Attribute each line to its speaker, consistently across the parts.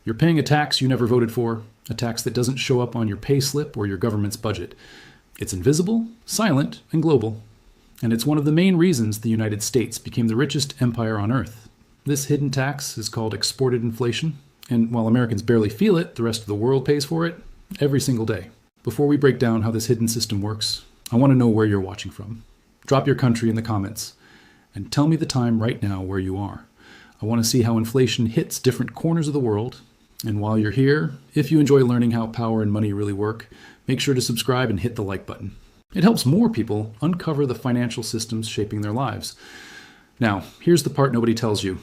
Speaker 1: You're paying a tax you never voted for, a tax that doesn't show up on your pay slip or your government's budget. It's invisible, silent, and global. And it's one of the main reasons the United States became the richest empire on earth. This hidden tax is called exported inflation, and while Americans barely feel it, the rest of the world pays for it every single day. Before we break down how this hidden system works, I want to know where you're watching from. Drop your country in the comments, and tell me the time right now where you are. I want to see how inflation hits different corners of the world. And while you're here, if you enjoy learning how power and money really work, make sure to subscribe and hit the like button. It helps more people uncover the financial systems shaping their lives. Now, here's the part nobody tells you.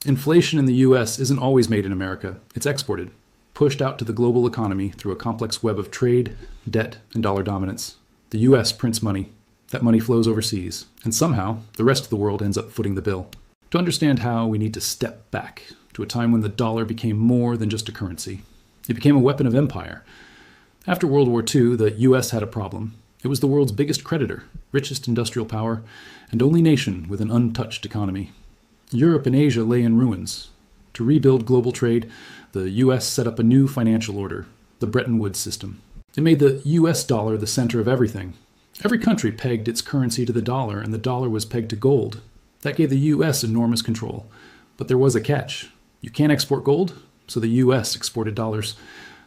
Speaker 1: Inflation in the US isn't always made in America. It's exported, pushed out to the global economy through a complex web of trade, debt, and dollar dominance. The US prints money. That money flows overseas, and somehow the rest of the world ends up footing the bill. To understand how, we need to step back to a time when the dollar became more than just a currency. It became a weapon of empire. After World War II, the US had a problem. It was the world's biggest creditor, richest industrial power, and only nation with an untouched economy. Europe and Asia lay in ruins. To rebuild global trade, the US set up a new financial order, the Bretton Woods system. It made the US dollar the center of everything. Every country pegged its currency to the dollar, and the dollar was pegged to gold. That gave the US enormous control. But there was a catch. You can't export gold, so the US exported dollars.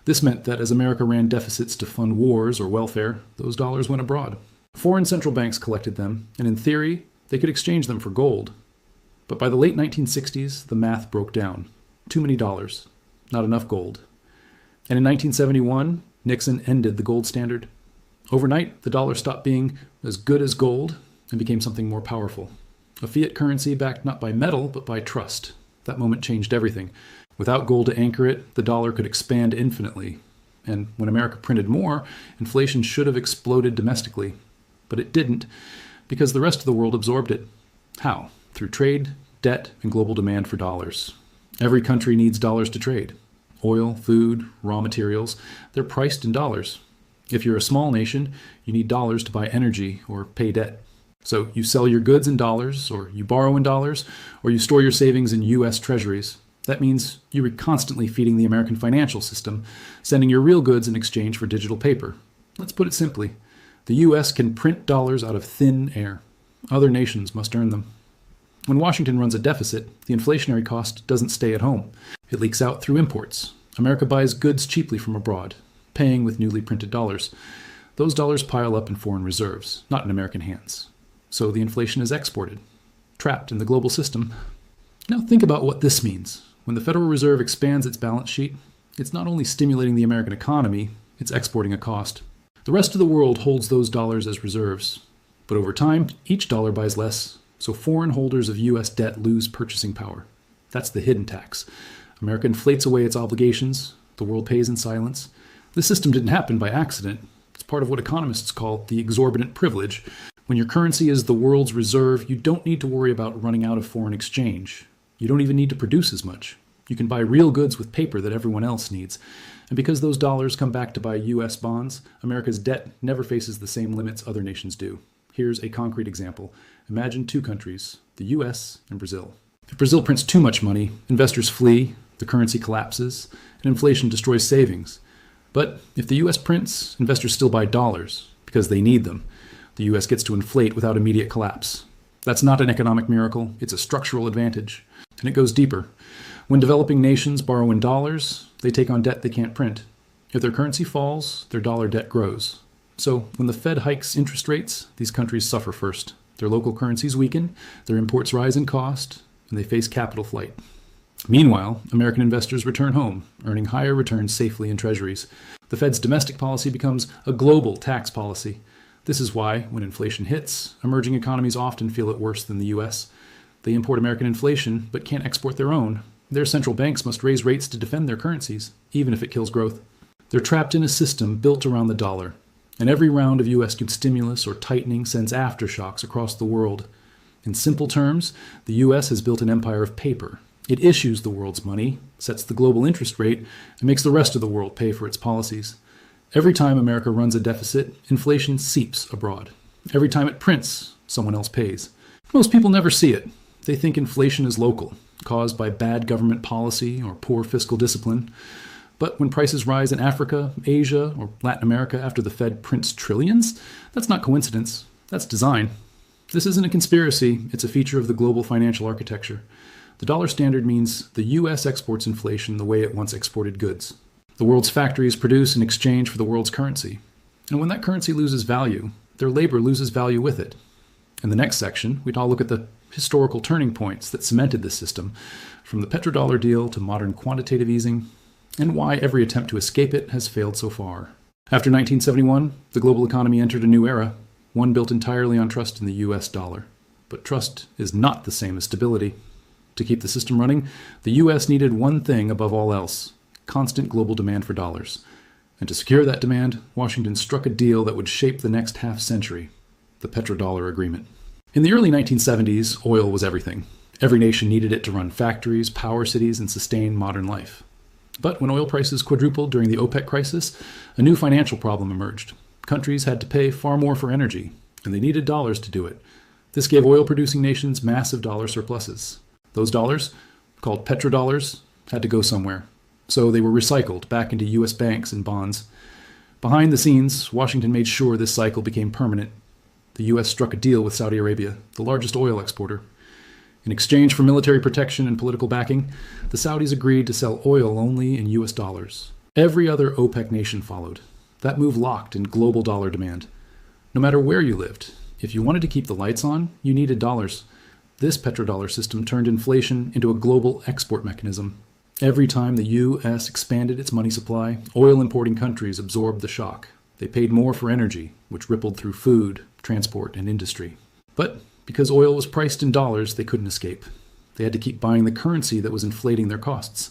Speaker 1: This meant that as America ran deficits to fund wars or welfare, those dollars went abroad. Foreign central banks collected them, and in theory, they could exchange them for gold. But by the late 1960s, the math broke down. Too many dollars, not enough gold. And in 1971, Nixon ended the gold standard. Overnight, the dollar stopped being as good as gold and became something more powerful. A fiat currency backed not by metal, but by trust. That moment changed everything. Without gold to anchor it, the dollar could expand infinitely. And when America printed more, inflation should have exploded domestically. But it didn't, because the rest of the world absorbed it. How? Through trade, debt, and global demand for dollars. Every country needs dollars to trade. Oil, food, raw materials, they're priced in dollars. If you're a small nation, you need dollars to buy energy or pay debt. So you sell your goods in dollars, or you borrow in dollars, or you store your savings in US treasuries. That means you're constantly feeding the American financial system, sending your real goods in exchange for digital paper. Let's put it simply. The US can print dollars out of thin air. Other nations must earn them. When Washington runs a deficit, the inflationary cost doesn't stay at home. It leaks out through imports. America buys goods cheaply from abroad, paying with newly printed dollars. Those dollars pile up in foreign reserves, not in American hands. So the inflation is exported, trapped in the global system. Now think about what this means. When the Federal Reserve expands its balance sheet, it's not only stimulating the American economy, it's exporting a cost. The rest of the world holds those dollars as reserves. But over time, each dollar buys less, so foreign holders of US debt lose purchasing power. That's the hidden tax. America inflates away its obligations, the world pays in silence. This system didn't happen by accident. It's part of what economists call the exorbitant privilege. When your currency is the world's reserve, you don't need to worry about running out of foreign exchange. You don't even need to produce as much. You can buy real goods with paper that everyone else needs. And because those dollars come back to buy US bonds, America's debt never faces the same limits other nations do. Here's a concrete example. Imagine two countries, the US and Brazil. If Brazil prints too much money, investors flee, the currency collapses, and inflation destroys savings. But if the US prints, investors still buy dollars because they need them. The US gets to inflate without immediate collapse. That's not an economic miracle, it's a structural advantage. And it goes deeper. When developing nations borrow in dollars, they take on debt they can't print. If their currency falls, their dollar debt grows. So when the Fed hikes interest rates, these countries suffer first. Their local currencies weaken, their imports rise in cost, and they face capital flight. Meanwhile, American investors return home, earning higher returns safely in treasuries. The Fed's domestic policy becomes a global tax policy. This is why, when inflation hits, emerging economies often feel it worse than the US. They import American inflation, but can't export their own. Their central banks must raise rates to defend their currencies, even if it kills growth. They're trapped in a system built around the dollar. And every round of US stimulus or tightening sends aftershocks across the world. In simple terms, the US has built an empire of paper. It issues the world's money, sets the global interest rate, and makes the rest of the world pay for its policies. Every time America runs a deficit, inflation seeps abroad. Every time it prints, someone else pays. Most people never see it. They think inflation is local. caused by bad government policy or poor fiscal discipline. But when prices rise in Africa, Asia, or Latin America after the Fed prints trillions, that's not coincidence, that's design. This isn't a conspiracy, it's a feature of the global financial architecture. The dollar standard means the U.S. exports inflation the way it once exported goods. The world's factories produce in exchange for the world's currency. And when that currency loses value, their labor loses value with it. In the next section, we'd all look at the historical turning points that cemented this system, from the petrodollar deal to modern quantitative easing, and why every attempt to escape it has failed so far. After 1971, the global economy entered a new era, one built entirely on trust in the U.S. dollar. But trust is not the same as stability. To keep the system running, the U.S. needed one thing above all else: constant global demand for dollars. And to secure that demand, Washington struck a deal that would shape the next half-century: the petrodollar agreement. In the early 1970s, oil was everything. Every nation needed it to run factories, power cities, and sustain modern life. But when oil prices quadrupled during the OPEC crisis, a new financial problem emerged. Countries had to pay far more for energy, and they needed dollars to do it. This gave oil-producing nations massive dollar surpluses. Those dollars, called petrodollars, had to go somewhere. So they were recycled back into U.S. banks and bonds. Behind the scenes, Washington made sure this cycle became permanent. The U.S. struck a deal with Saudi Arabia, the largest oil exporter. In exchange for military protection and political backing, the Saudis agreed to sell oil only in U.S. dollars. Every other OPEC nation followed. That move locked in global dollar demand. No matter where you lived, if you wanted to keep the lights on, you needed dollars. This petrodollar system turned inflation into a global export mechanism. Every time the U.S. expanded its money supply, oil-importing countries absorbed the shock. They paid more for energy, which rippled through food, transport, and industry. But because oil was priced in dollars, they couldn't escape. They had to keep buying the currency that was inflating their costs.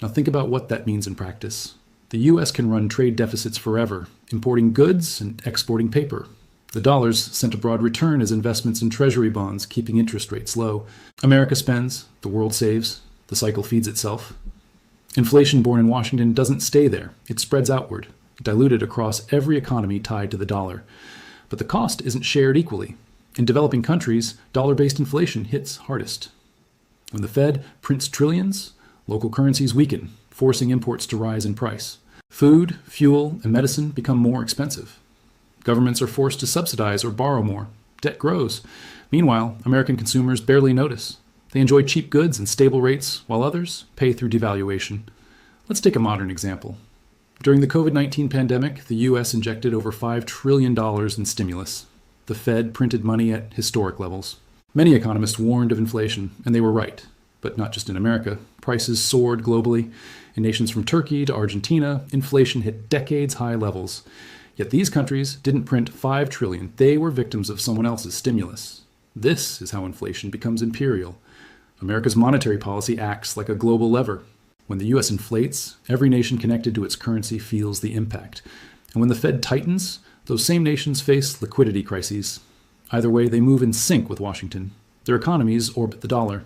Speaker 1: Now think about what that means in practice. The U.S. can run trade deficits forever, importing goods and exporting paper. The dollars sent abroad return as investments in treasury bonds, keeping interest rates low. America spends, the world saves, the cycle feeds itself. Inflation born in Washington doesn't stay there. It spreads outward, diluted across every economy tied to the dollar. But the cost isn't shared equally. In developing countries, dollar-based inflation hits hardest. When the Fed prints trillions, local currencies weaken, forcing imports to rise in price. Food, fuel, and medicine become more expensive. Governments are forced to subsidize or borrow more. Debt grows. Meanwhile, American consumers barely notice. They enjoy cheap goods and stable rates, while others pay through devaluation. Let's take a modern example. During the COVID-19 pandemic, the U.S. injected over $5 trillion in stimulus. The Fed printed money at historic levels. Many economists warned of inflation, and they were right. But not just in America. Prices soared globally. In nations from Turkey to Argentina, inflation hit decades-high levels. Yet these countries didn't print $5 trillion. They were victims of someone else's stimulus. This is how inflation becomes imperial. America's monetary policy acts like a global lever. When the U.S. inflates, every nation connected to its currency feels the impact. And when the Fed tightens, those same nations face liquidity crises. Either way, they move in sync with Washington. Their economies orbit the dollar.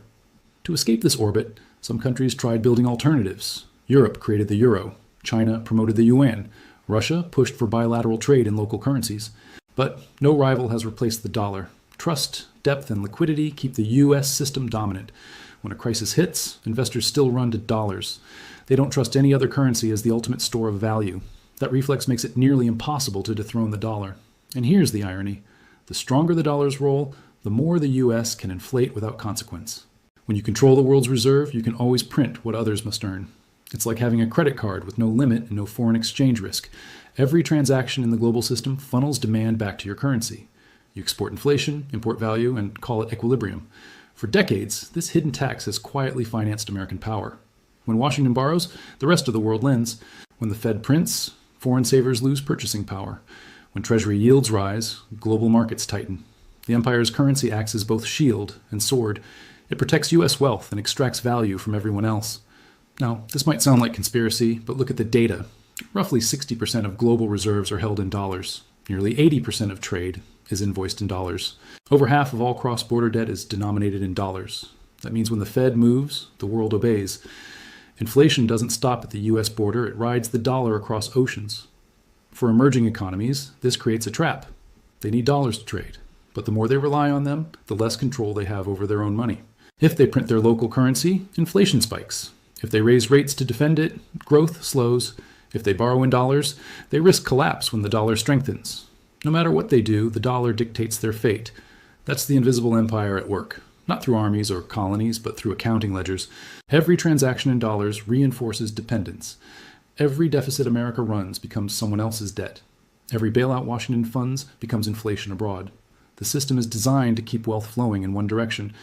Speaker 1: To escape this orbit, some countries tried building alternatives. Europe created the euro. China promoted the yuan. Russia pushed for bilateral trade in local currencies. But no rival has replaced the dollar. Trust, depth, and liquidity keep the U.S. system dominant. When a crisis hits, investors still run to dollars. They don't trust any other currency as the ultimate store of value. That reflex makes it nearly impossible to dethrone the dollar. And here's the irony. The stronger the dollar's role, the more the U.S. can inflate without consequence. When you control the world's reserve, you can always print what others must earn. It's like having a credit card with no limit and no foreign exchange risk. Every transaction in the global system funnels demand back to your currency. You export inflation, import value, and call it equilibrium. For decades, this hidden tax has quietly financed American power. When Washington borrows, the rest of the world lends. When the Fed prints, foreign savers lose purchasing power. When Treasury yields rise, global markets tighten. The empire's currency acts as both shield and sword. It protects U.S. wealth and extracts value from everyone else. Now, this might sound like conspiracy, but look at the data. Roughly 60% of global reserves are held in dollars. Nearly 80% of trade is invoiced in dollars. Over half of all cross-border debt is denominated in dollars. That means when the Fed moves, the world obeys. Inflation doesn't stop at the U.S. border, it rides the dollar across oceans. For emerging economies, this creates a trap. They need dollars to trade, but the more they rely on them, the less control they have over their own money. If they print their local currency, inflation spikes. If they raise rates to defend it, growth slows. If they borrow in dollars, they risk collapse when the dollar strengthens. No matter what they do, the dollar dictates their fate. That's the invisible empire at work. Not through armies or colonies, but through accounting ledgers. Every transaction in dollars reinforces dependence. Every deficit America runs becomes someone else's debt. Every bailout Washington funds becomes inflation abroad. The system is designed to keep wealth flowing in one direction,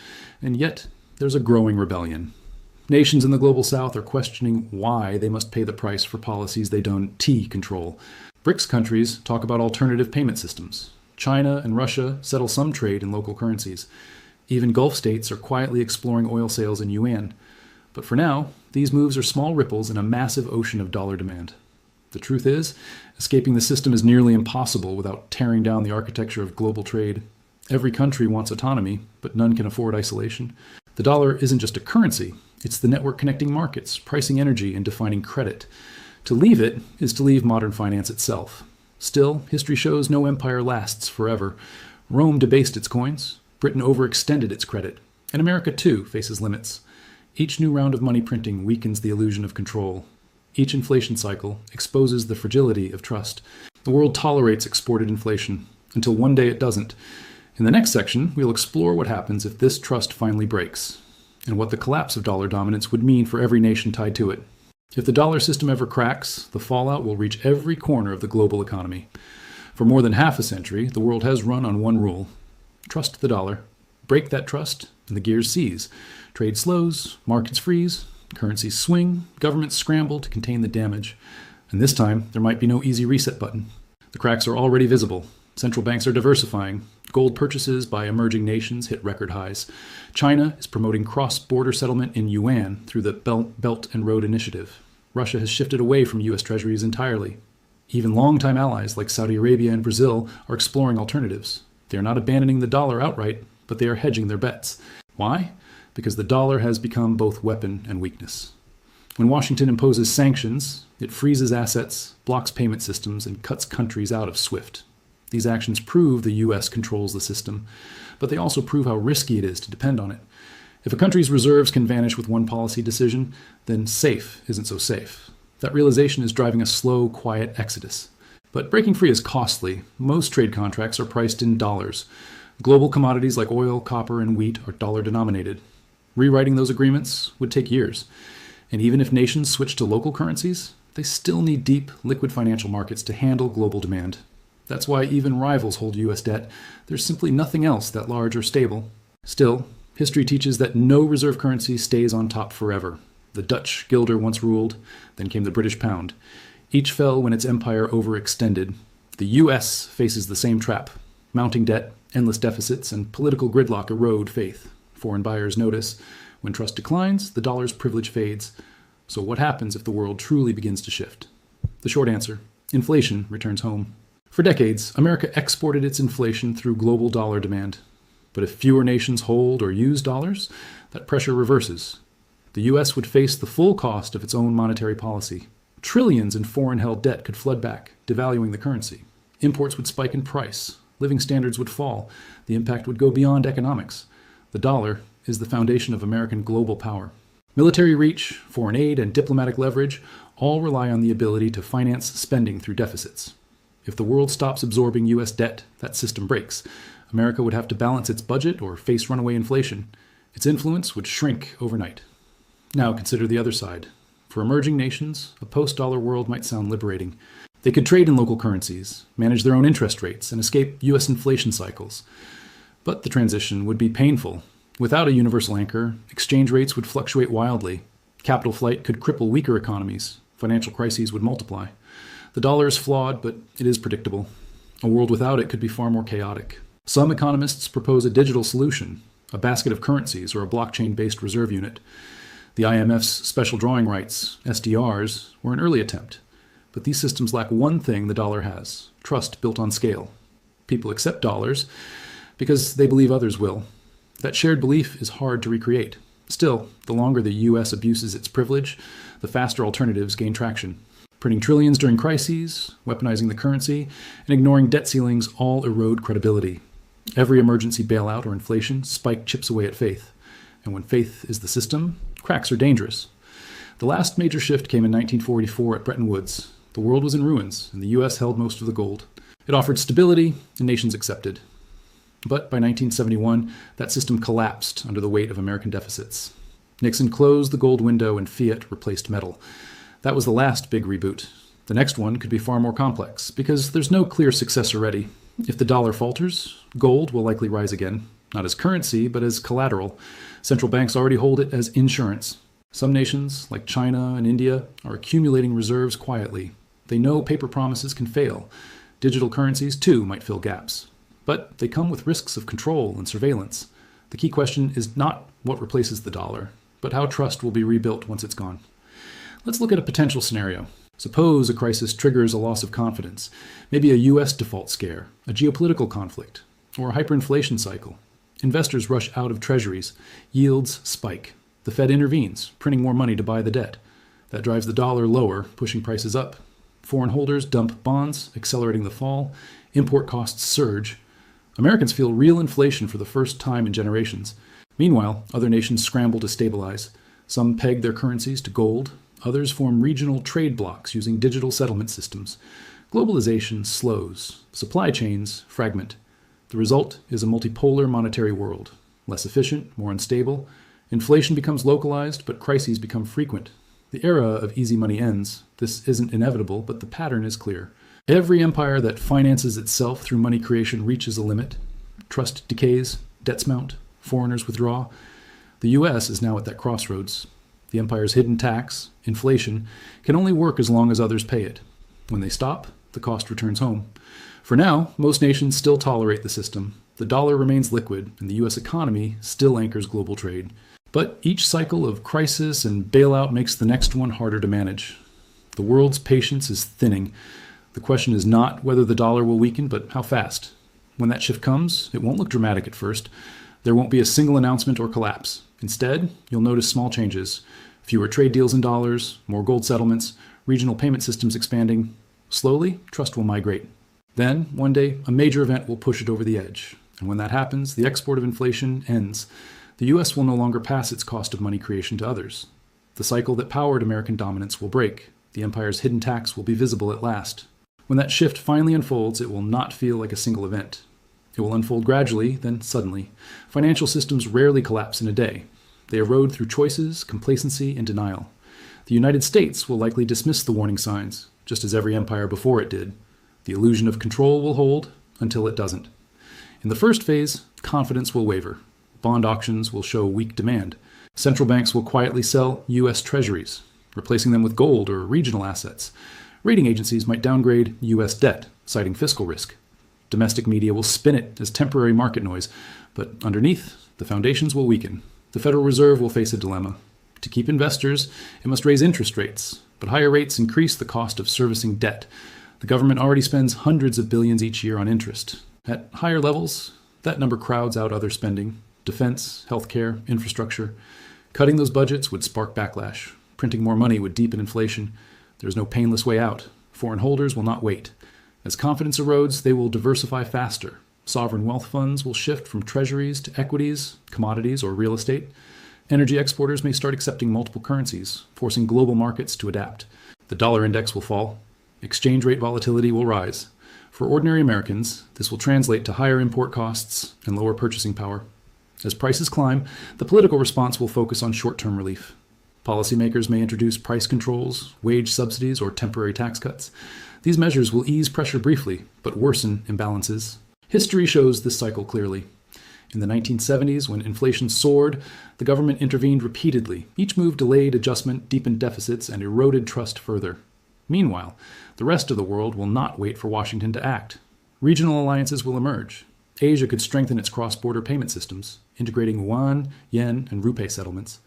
Speaker 1: and yet there's a growing rebellion. Nations in the global south are questioning why they must pay the price for policies they don't control. BRICS countries talk about alternative payment systems. China and Russia settle some trade in local currencies. Even Gulf states are quietly exploring oil sales in yuan. But for now, these moves are small ripples in a massive ocean of dollar demand. The truth is, escaping the system is nearly impossible without tearing down the architecture of global trade. Every country wants autonomy, but none can afford isolation. The dollar isn't just a currency, it's the network connecting markets, pricing energy, and defining credit. To leave it is to leave modern finance itself. Still, history shows no empire lasts forever. Rome debased its coins. Britain overextended its credit, and America too faces limits. Each new round of money printing weakens the illusion of control. Each inflation cycle exposes the fragility of trust. The world tolerates exported inflation, until one day it doesn't. In the next section, we'll explore what happens if this trust finally breaks, and what the collapse of dollar dominance would mean for every nation tied to it. If the dollar system ever cracks, the fallout will reach every corner of the global economy. For more than half a century, the world has run on one rule: trust the dollar. Break that trust, and the gears seize. Trade slows, markets freeze, currencies swing, governments scramble to contain the damage. And this time, there might be no easy reset button. The cracks are already visible. Central banks are diversifying. Gold purchases by emerging nations hit record highs. China is promoting cross-border settlement in yuan through the Belt and Road Initiative. Russia has shifted away from U.S. treasuries entirely. Even longtime allies like Saudi Arabia and Brazil are exploring alternatives. They are not abandoning the dollar outright, but they are hedging their bets. Why? Because the dollar has become both weapon and weakness. When Washington imposes sanctions, it freezes assets, blocks payment systems, and cuts countries out of SWIFT. These actions prove the U.S. controls the system, but they also prove how risky it is to depend on it. If a country's reserves can vanish with one policy decision, then safe isn't so safe. That realization is driving a slow, quiet exodus. But breaking free is costly. Most trade contracts are priced in dollars. Global commodities like oil, copper, and wheat are dollar-denominated. Rewriting those agreements would take years. And even if nations switch to local currencies, they still need deep, liquid financial markets to handle global demand. That's why even rivals hold U.S. debt. There's simply nothing else that large or stable. Still, history teaches that no reserve currency stays on top forever. The Dutch guilder once ruled, then came the British pound. Each fell when its empire overextended. The U.S. faces the same trap. Mounting debt, endless deficits, and political gridlock erode faith. Foreign buyers notice. When trust declines, the dollar's privilege fades. So what happens if the world truly begins to shift? The short answer: inflation returns home. For decades, America exported its inflation through global dollar demand. But if fewer nations hold or use dollars, that pressure reverses. The U.S. would face the full cost of its own monetary policy. Trillions in foreign-held debt could flood back, devaluing the currency. Imports would spike in price. Living standards would fall. The impact would go beyond economics. The dollar is the foundation of American global power. Military reach, foreign aid, and diplomatic leverage all rely on the ability to finance spending through deficits. If the world stops absorbing U.S. debt, that system breaks. America would have to balance its budget or face runaway inflation. Its influence would shrink overnight. Now consider the other side. For emerging nations, a post-dollar world might sound liberating. They could trade in local currencies, manage their own interest rates, and escape U.S. inflation cycles. But the transition would be painful. Without a universal anchor, exchange rates would fluctuate wildly. Capital flight could cripple weaker economies. Financial crises would multiply. The dollar is flawed, but it is predictable. A world without it could be far more chaotic. Some economists propose a digital solution, a basket of currencies or a blockchain-based reserve unit. The IMF's special drawing rights, SDRs, were an early attempt. But these systems lack one thing the dollar has: trust built on scale. People accept dollars because they believe others will. That shared belief is hard to recreate. Still, the longer the U.S. abuses its privilege, the faster alternatives gain traction. Printing trillions during crises, weaponizing the currency, and ignoring debt ceilings all erode credibility. Every emergency bailout or inflation spike chips away at faith. And when faith is the system, cracks are dangerous. The last major shift came in 1944 at Bretton Woods. The world was in ruins, and the U.S. held most of the gold. It offered stability, and nations accepted. But by 1971, that system collapsed under the weight of American deficits. Nixon closed the gold window and fiat replaced metal. That was the last big reboot. The next one could be far more complex, because there's no clear successor ready. If the dollar falters, gold will likely rise again, not as currency, but as collateral. Central banks already hold it as insurance. Some nations, like China and India, are accumulating reserves quietly. They know paper promises can fail. Digital currencies, too, might fill gaps. But they come with risks of control and surveillance. The key question is not what replaces the dollar, but how trust will be rebuilt once it's gone. Let's look at a potential scenario. Suppose a crisis triggers a loss of confidence, maybe a U.S. default scare, a geopolitical conflict, or a hyperinflation cycle. Investors rush out of treasuries. Yields spike. The Fed intervenes, printing more money to buy the debt. That drives the dollar lower, pushing prices up. Foreign holders dump bonds, accelerating the fall. Import costs surge. Americans feel real inflation for the first time in generations. Meanwhile, other nations scramble to stabilize. Some peg their currencies to gold. Others form regional trade blocs using digital settlement systems. Globalization slows. Supply chains fragment. The result is a multipolar monetary world. Less efficient, more unstable. Inflation becomes localized, but crises become frequent. The era of easy money ends. This isn't inevitable, but the pattern is clear. Every empire that finances itself through money creation reaches a limit. Trust decays, debts mount, foreigners withdraw. The U.S. is now at that crossroads. The empire's hidden tax, inflation, can only work as long as others pay it. When they stop, the cost returns home. For now, most nations still tolerate the system. The dollar remains liquid, and the U.S. economy still anchors global trade. But each cycle of crisis and bailout makes the next one harder to manage. The world's patience is thinning. The question is not whether the dollar will weaken, but how fast. When that shift comes, it won't look dramatic at first. There won't be a single announcement or collapse. Instead, you'll notice small changes. Fewer trade deals in dollars, more gold settlements, regional payment systems expanding. Slowly, trust will migrate. Then, one day, a major event will push it over the edge. And when that happens, the export of inflation ends. The U.S. will no longer pass its cost of money creation to others. The cycle that powered American dominance will break. The empire's hidden tax will be visible at last. When that shift finally unfolds, it will not feel like a single event. It will unfold gradually, then suddenly. Financial systems rarely collapse in a day. They erode through choices, complacency, and denial. The United States will likely dismiss the warning signs, just as every empire before it did. The illusion of control will hold until it doesn't. In the first phase, confidence will waver. Bond auctions will show weak demand. Central banks will quietly sell U.S. treasuries, replacing them with gold or regional assets. Rating agencies might downgrade U.S. debt, citing fiscal risk. Domestic media will spin it as temporary market noise, but underneath, the foundations will weaken. The Federal Reserve will face a dilemma. To keep investors, it must raise interest rates, but higher rates increase the cost of servicing debt. The government already spends hundreds of billions each year on interest. At higher levels, that number crowds out other spending. Defense, healthcare, infrastructure. Cutting those budgets would spark backlash. Printing more money would deepen inflation. There's no painless way out. Foreign holders will not wait. As confidence erodes, they will diversify faster. Sovereign wealth funds will shift from treasuries to equities, commodities, or real estate. Energy exporters may start accepting multiple currencies, forcing global markets to adapt. The dollar index will fall. Exchange rate volatility will rise. For ordinary Americans, this will translate to higher import costs and lower purchasing power. As prices climb, the political response will focus on short-term relief. Policymakers may introduce price controls, wage subsidies, or temporary tax cuts. These measures will ease pressure briefly, but worsen imbalances. History shows this cycle clearly. In the 1970s, when inflation soared, the government intervened repeatedly. Each move delayed adjustment, deepened deficits, and eroded trust further. Meanwhile, the rest of the world will not wait for Washington to act. Regional alliances will emerge. Asia could strengthen its cross-border payment systems, integrating yuan, yen, and rupee settlements.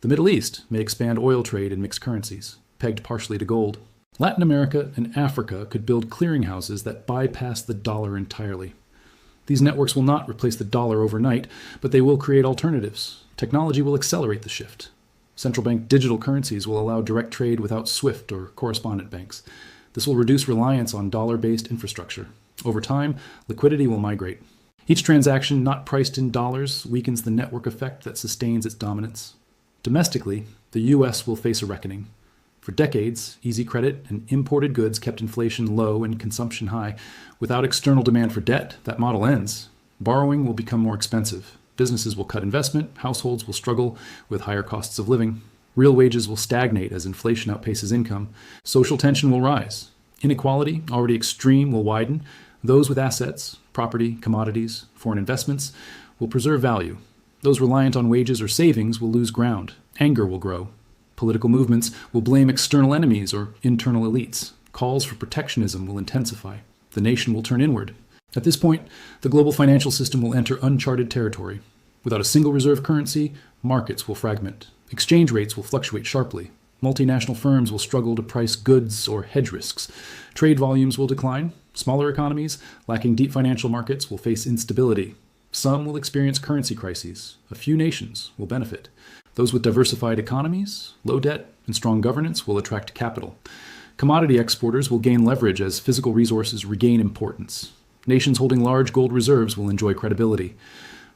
Speaker 1: The Middle East may expand oil trade in mixed currencies, pegged partially to gold. Latin America and Africa could build clearinghouses that bypass the dollar entirely. These networks will not replace the dollar overnight, but they will create alternatives. Technology will accelerate the shift. Central bank digital currencies will allow direct trade without SWIFT or correspondent banks. This will reduce reliance on dollar-based infrastructure. Over time, liquidity will migrate. Each transaction not priced in dollars weakens the network effect that sustains its dominance. Domestically, the U.S. will face a reckoning. For decades, easy credit and imported goods kept inflation low and consumption high. Without external demand for debt, that model ends. Borrowing will become more expensive. Businesses will cut investment, households will struggle with higher costs of living. Real wages will stagnate as inflation outpaces income. Social tension will rise. Inequality, already extreme, will widen. Those with assets, property, commodities, foreign investments, will preserve value. Those reliant on wages or savings will lose ground. Anger will grow. Political movements will blame external enemies or internal elites. Calls for protectionism will intensify. The nation will turn inward. At this point, the global financial system will enter uncharted territory. Without a single reserve currency, markets will fragment. Exchange rates will fluctuate sharply. Multinational firms will struggle to price goods or hedge risks. Trade volumes will decline. Smaller economies, lacking deep financial markets, will face instability. Some will experience currency crises. A few nations will benefit. Those with diversified economies, low debt, and strong governance will attract capital. Commodity exporters will gain leverage as physical resources regain importance. Nations holding large gold reserves will enjoy credibility.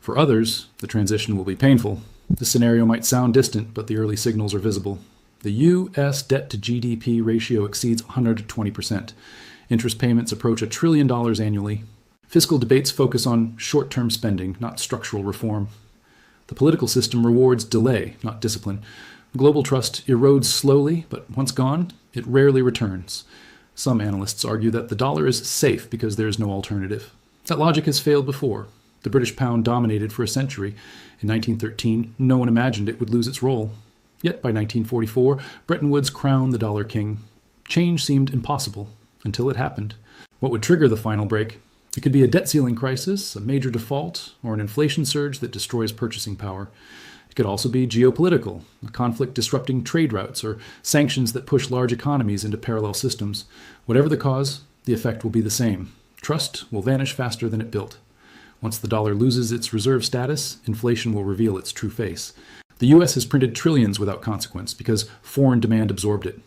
Speaker 1: For others, the transition will be painful. The scenario might sound distant, but the early signals are visible. The U.S. debt to GDP ratio exceeds 120%. Interest payments approach $1 trillion annually. Fiscal debates focus on short-term spending, not structural reform. The political system rewards delay, not discipline. Global trust erodes slowly, but once gone, it rarely returns. Some analysts argue that the dollar is safe because there is no alternative. That logic has failed before. The British pound dominated for a century. In 1913, no one imagined it would lose its role. Yet by 1944, Bretton Woods crowned the dollar king. Change seemed impossible until it happened. What would trigger the final break? It could be a debt ceiling crisis, a major default, or an inflation surge that destroys purchasing power. It could also be geopolitical, a conflict disrupting trade routes, or sanctions that push large economies into parallel systems. Whatever the cause, the effect will be the same. Trust will vanish faster than it built. Once the dollar loses its reserve status, inflation will reveal its true face. The U.S. has printed trillions without consequence because foreign demand absorbed it.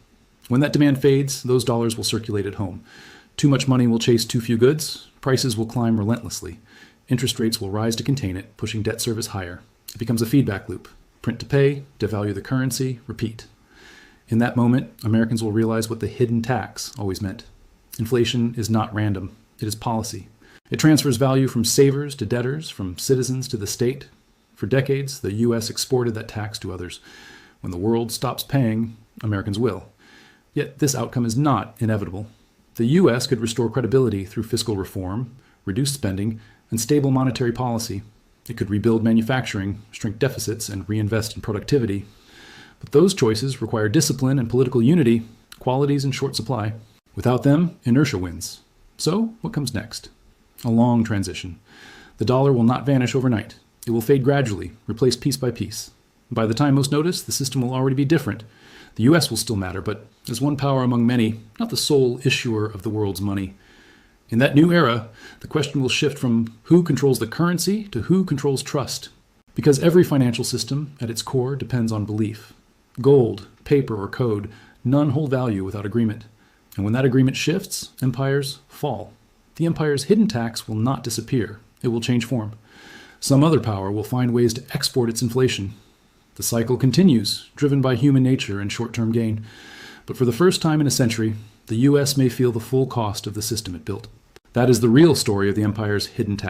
Speaker 1: When that demand fades, those dollars will circulate at home. Too much money will chase too few goods. Prices will climb relentlessly. Interest rates will rise to contain it, pushing debt service higher. It becomes a feedback loop. Print to pay, devalue the currency, repeat. In that moment, Americans will realize what the hidden tax always meant. Inflation is not random. It is policy. It transfers value from savers to debtors, from citizens to the state. For decades, the U.S. exported that tax to others. When the world stops paying, Americans will. Yet this outcome is not inevitable. The U.S. could restore credibility through fiscal reform, reduce spending, and stable monetary policy. It could rebuild manufacturing, shrink deficits, and reinvest in productivity. But those choices require discipline and political unity, qualities in short supply. Without them, inertia wins. So, what comes next? A long transition. The dollar will not vanish overnight. It will fade gradually, replaced piece by piece. By the time most notice, the system will already be different. The U.S. will still matter, but as one power among many, not the sole issuer of the world's money. In that new era, the question will shift from who controls the currency to who controls trust. Because every financial system, at its core, depends on belief. Gold, paper, or code, none hold value without agreement. And when that agreement shifts, empires fall. The empire's hidden tax will not disappear. It will change form. Some other power will find ways to export its inflation. The cycle continues, driven by human nature and short-term gain. But for the first time in a century, the U.S. may feel the full cost of the system it built. That is the real story of the empire's hidden tax.